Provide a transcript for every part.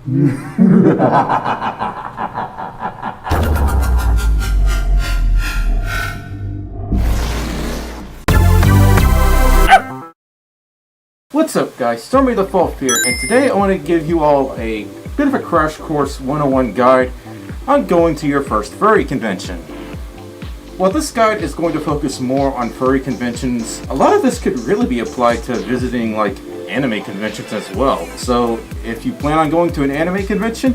What's up guys, Stormi the Folf here, and today I want to give you all a bit of a crash course 101 guide on going to your first furry convention. While this guide is going to focus more on furry conventions, a lot of this could really be applied to visiting like anime conventions as well. So if you plan on going to an anime convention,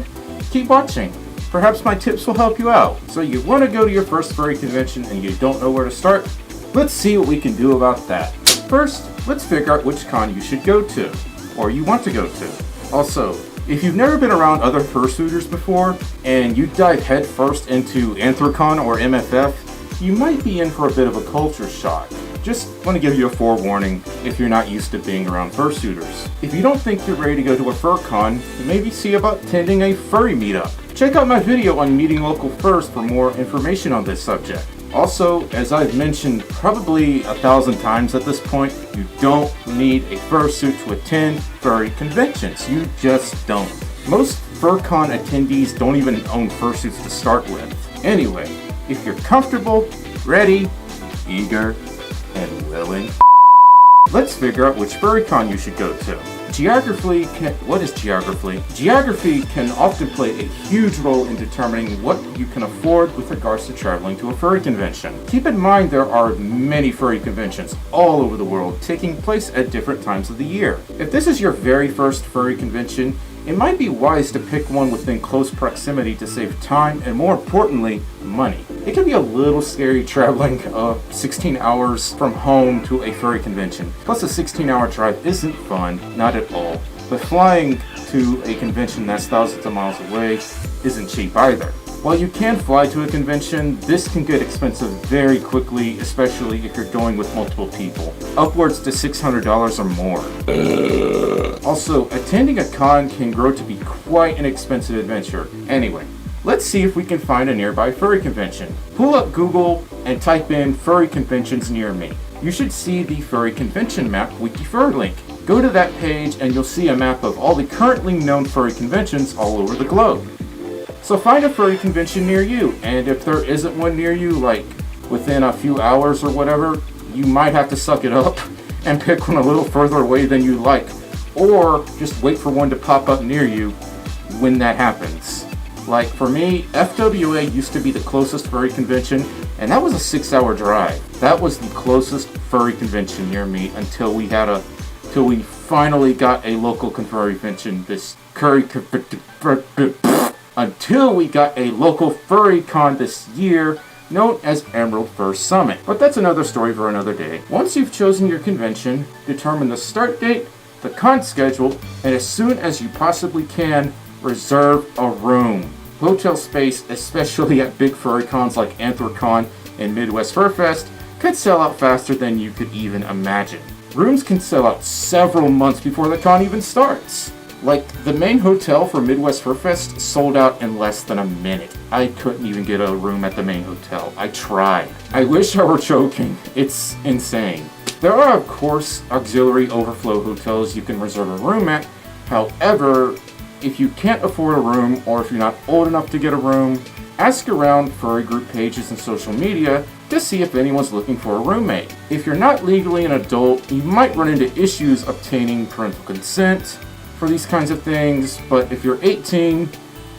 keep watching. Perhaps my tips will help you out. So you want to go to your first furry convention and you don't know where to start? Let's see what we can do about that. First, let's figure out which con you should go to, or you want to go to. Also, if you've never been around other fursuiters before, and you dive headfirst into Anthrocon or MFF, you might be in for a bit of a culture shock. Just want to give you a forewarning if you're not used to being around fursuiters. If you don't think you're ready to go to a furcon, maybe see about attending a furry meetup. Check out my video on meeting local furs for more information on this subject. Also, as I've mentioned probably 1,000 times at this point, you don't need a fursuit to attend furry conventions. You just don't. Most furcon attendees don't even own fursuits to start with. Anyway, if you're comfortable, ready, eager, and willing, let's figure out which furrycon you should go to. What is geography? Geography can often play a huge role in determining what you can afford with regards to traveling to a furry convention. Keep in mind there are many furry conventions all over the world taking place at different times of the year. If this is your very first furry convention, it might be wise to pick one within close proximity to save time and, more importantly, money. It can be a little scary traveling 16 hours from home to a furry convention. Plus, a 16-hour drive isn't fun, not at all. But flying to a convention that's thousands of miles away isn't cheap either. While you can fly to a convention, this can get expensive very quickly, especially if you're going with multiple people. Upwards to $600 or more. Also, attending a con can grow to be quite an expensive adventure. Anyway, let's see if we can find a nearby furry convention. Pull up Google and type in furry conventions near me. You should see the furry convention map WikiFur link. Go to that page and you'll see a map of all the currently known furry conventions all over the globe. So find a furry convention near you, and if there isn't one near you, like within a few hours or whatever, you might have to suck it up and pick one a little further away than you like, or just wait for one to pop up near you when that happens. Like for me, FWA used to be the closest furry convention, and that was a 6-hour drive. That was the closest furry convention near me until we finally got a local furry convention until we got a local furry con this year known as Emerald Fur Summit. But that's another story for another day. Once you've chosen your convention, determine the start date, the con schedule, and as soon as you possibly can, reserve a room. Hotel space, especially at big furry cons like Anthrocon and Midwest Fur Fest, could sell out faster than you could even imagine. Rooms can sell out several months before the con even starts. Like, the main hotel for Midwest Fur Fest sold out in less than a minute. I couldn't even get a room at the main hotel. I tried. I wish I were joking. It's insane. There are, of course, auxiliary overflow hotels you can reserve a room at. However, if you can't afford a room, or if you're not old enough to get a room, ask around furry group pages and social media to see if anyone's looking for a roommate. If you're not legally an adult, you might run into issues obtaining parental consent for these kinds of things, but if you're 18,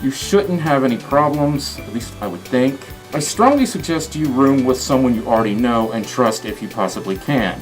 you shouldn't have any problems, at least I would think. I strongly suggest you room with someone you already know and trust if you possibly can.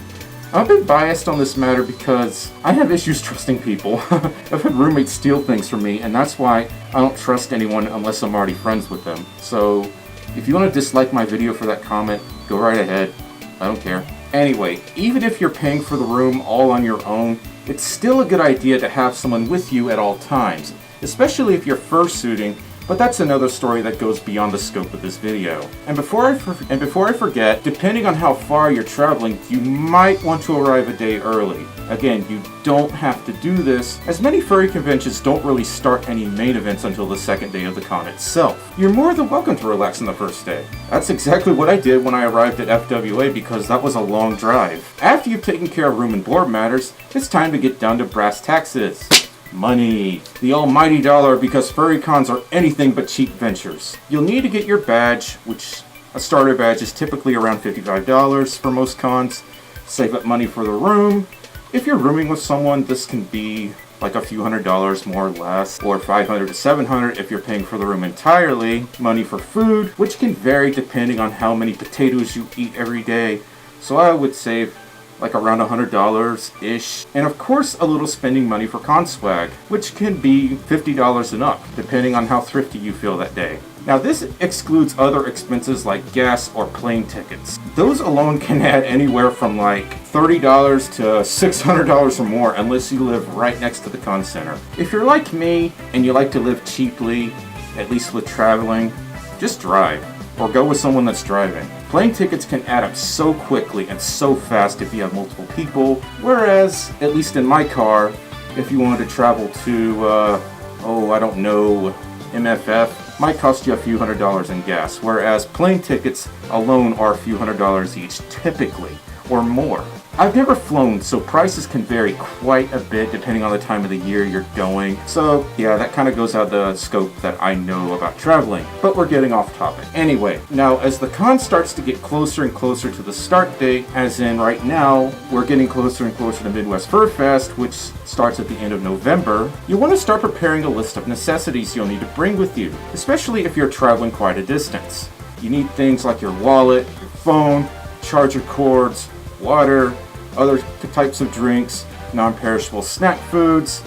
I'm a bit biased on this matter because I have issues trusting people. I've had roommates steal things from me, and that's why I don't trust anyone unless I'm already friends with them. So if you want to dislike my video for that comment, go right ahead. I don't care. Anyway, even if you're paying for the room all on your own, it's still a good idea to have someone with you at all times, especially if you're fursuiting, but that's another story that goes beyond the scope of this video. And before I forget, depending on how far you're traveling, you might want to arrive a day early. Again, you don't have to do this, as many furry conventions don't really start any main events until the second day of the con itself. You're more than welcome to relax on the first day. That's exactly what I did when I arrived at FWA because that was a long drive. After you've taken care of room and board matters, it's time to get down to brass taxes. Money. The almighty dollar, because furry cons are anything but cheap ventures. You'll need to get your badge, which a starter badge is typically around $55 for most cons. Save up money for the room. If you're rooming with someone, this can be like a few $100s more or less, or $500 to $700 if you're paying for the room entirely. Money for food, which can vary depending on how many potatoes you eat every day. So I would save like around $100-ish. And of course, a little spending money for con swag, which can be $50 and up, depending on how thrifty you feel that day. Now this excludes other expenses like gas or plane tickets. Those alone can add anywhere from like $30 to $600 or more unless you live right next to the con center. If you're like me and you like to live cheaply, at least with traveling, just drive or go with someone that's driving. Plane tickets can add up so quickly and so fast if you have multiple people, whereas, at least in my car, if you wanted to travel to, I don't know, MFF, might cost you a few $100s in gas, whereas plane tickets alone are a few $100s each, typically, or more. I've never flown, so prices can vary quite a bit depending on the time of the year you're going. So yeah, that kind of goes out of the scope that I know about traveling, but we're getting off topic. Anyway, now as the con starts to get closer and closer to the start date, as in right now, we're getting closer and closer to Midwest Fur Fest, which starts at the end of November, you want to start preparing a list of necessities you'll need to bring with you, especially if you're traveling quite a distance. You need things like your wallet, your phone, charger cords, water, other types of drinks, non-perishable snack foods.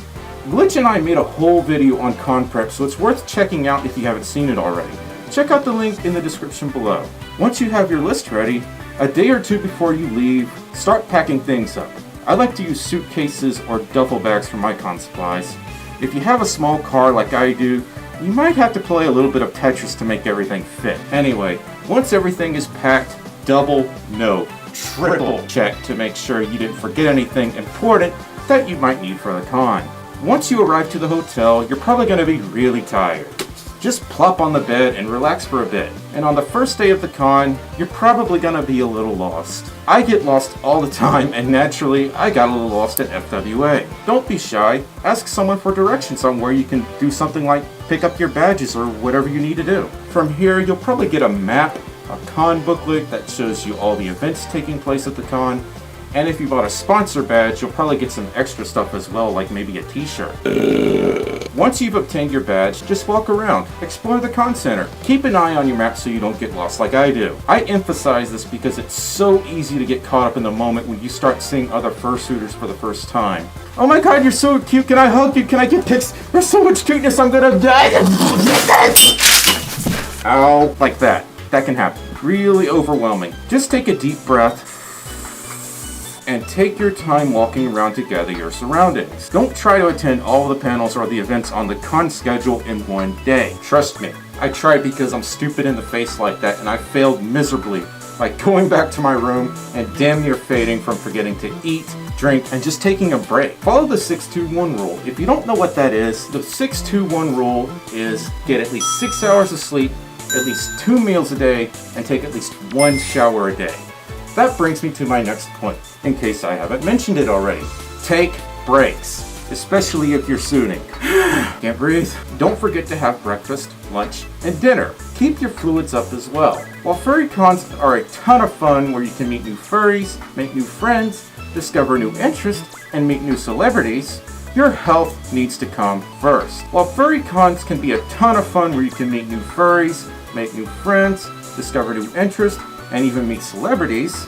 Glitch and I made a whole video on con prep, so it's worth checking out if you haven't seen it already. Check out the link in the description below. Once you have your list ready, a day or two before you leave, start packing things up. I like to use suitcases or duffel bags for my con supplies. If you have a small car like I do, you might have to play a little bit of Tetris to make everything fit. Anyway, once everything is packed, double, no, triple check to make sure you didn't forget anything important that you might need for the con. Once you arrive to the hotel, you're probably going to be really tired. Just plop on the bed and relax for a bit. And on the first day of the con, you're probably going to be a little lost. I get lost all the time, and naturally, I got a little lost at FWA. Don't be shy. Ask someone for directions on where you can do something like pick up your badges or whatever you need to do. From here, you'll probably get a map, a con booklet that shows you all the events taking place at the con, and if you bought a sponsor badge, you'll probably get some extra stuff as well, like maybe a t-shirt. Once you've obtained your badge, just walk around, explore the con center. Keep an eye on your map so you don't get lost like I do. I emphasize this because it's so easy to get caught up in the moment when you start seeing other fursuiters for the first time. Oh my god, you're so cute, can I hug you, can I get pics? There's so much cuteness, I'm gonna die! Ow, like that. That can happen. Really overwhelming. Just take a deep breath and take your time walking around to gather your surroundings. Don't try to attend all the panels or the events on the con schedule in one day. Trust me, I tried because I'm stupid in the face like that and I failed miserably, like going back to my room and damn near fading from forgetting to eat, drink, and just taking a break. Follow the 6-2-1 rule. If you don't know what that is, the 6-2-1 rule is get at least 6 hours of sleep, at least 2 meals a day, and take at least 1 shower a day. That brings me to my next point, in case I haven't mentioned it already. Take breaks, especially if you're suiting. Can't breathe. Don't forget to have breakfast, lunch, and dinner. Keep your fluids up as well. While furry cons are a ton of fun where you can meet new furries, make new friends, discover new interests, and meet new celebrities, your health needs to come first. While furry cons can be a ton of fun where you can meet new furries, make new friends, discover new interests, and even meet celebrities,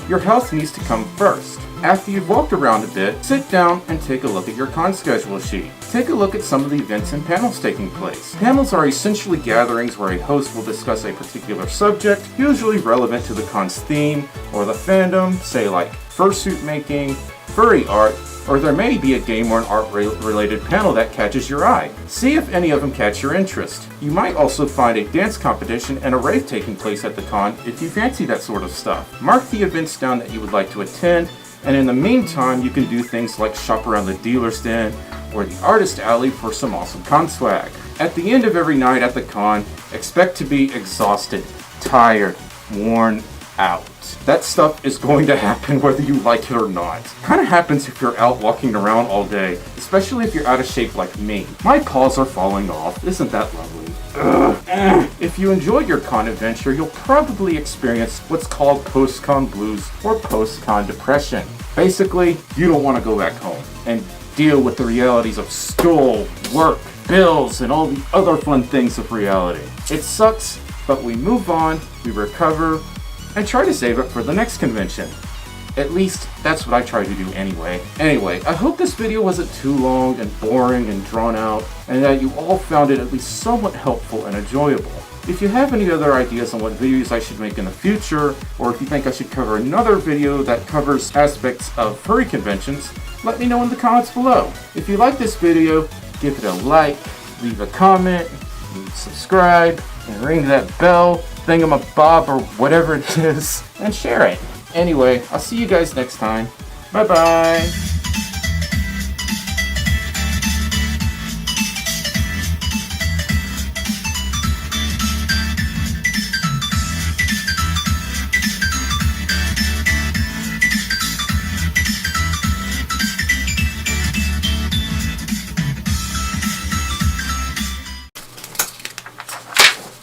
your health needs to come first. After you've walked around a bit, sit down and take a look at your con schedule sheet. Take a look at some of the events and panels taking place. Panels are essentially gatherings where a host will discuss a particular subject, usually relevant to the con's theme or the fandom, say like fursuit making, furry art, or there may be a game or an art-related panel that catches your eye. See if any of them catch your interest. You might also find a dance competition and a rave taking place at the con if you fancy that sort of stuff. Mark the events down that you would like to attend, and in the meantime, you can do things like shop around the dealer's den or the artist alley for some awesome con swag. At the end of every night at the con, expect to be exhausted, tired, worn, out. That stuff is going to happen whether you like it or not. Kind of happens if you're out walking around all day, especially if you're out of shape like me. My paws are falling off. Isn't that lovely? If you enjoyed your con adventure, you'll probably experience what's called post-con blues or post-con depression. Basically, you don't want to go back home and deal with the realities of school, work, bills, and all the other fun things of reality. It sucks, but we move on, we recover, and try to save it for the next convention. At least, that's what I try to do anyway. Anyway, I hope this video wasn't too long and boring and drawn out, and that you all found it at least somewhat helpful and enjoyable. If you have any other ideas on what videos I should make in the future, or if you think I should cover another video that covers aspects of furry conventions, let me know in the comments below. If you like this video, give it a like, leave a comment, subscribe, and ring that bell, thingamabob, or whatever it is, and share it. Anyway, I'll see you guys next time. Bye-bye!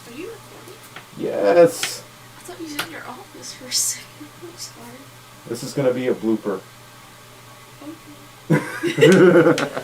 Are you recording? Yes! I thought you was in your office for a second. I'm sorry. This is gonna be a blooper. Okay.